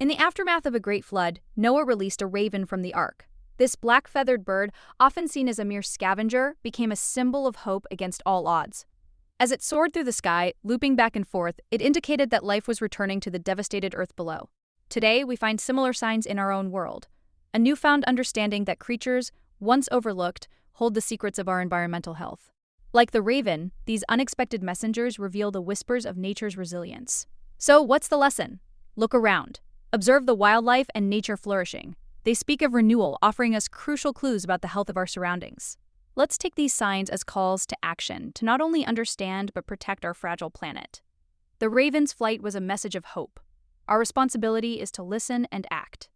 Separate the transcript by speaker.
Speaker 1: In the aftermath of a great flood, Noah released a raven from the ark. This black-feathered bird, often seen as a mere scavenger, became a symbol of hope against all odds. As it soared through the sky, looping back and forth, it indicated that life was returning to the devastated earth below. Today, we find similar signs in our own world. A newfound understanding that creatures, once overlooked, hold the secrets of our environmental health. Like the raven, these unexpected messengers reveal the whispers of nature's resilience. So, what's the lesson? Look around. Observe the wildlife and nature flourishing. They speak of renewal, offering us crucial clues about the health of our surroundings. Let's take these signs as calls to action to not only understand but protect our fragile planet. The raven's flight was a message of hope. Our responsibility is to listen and act.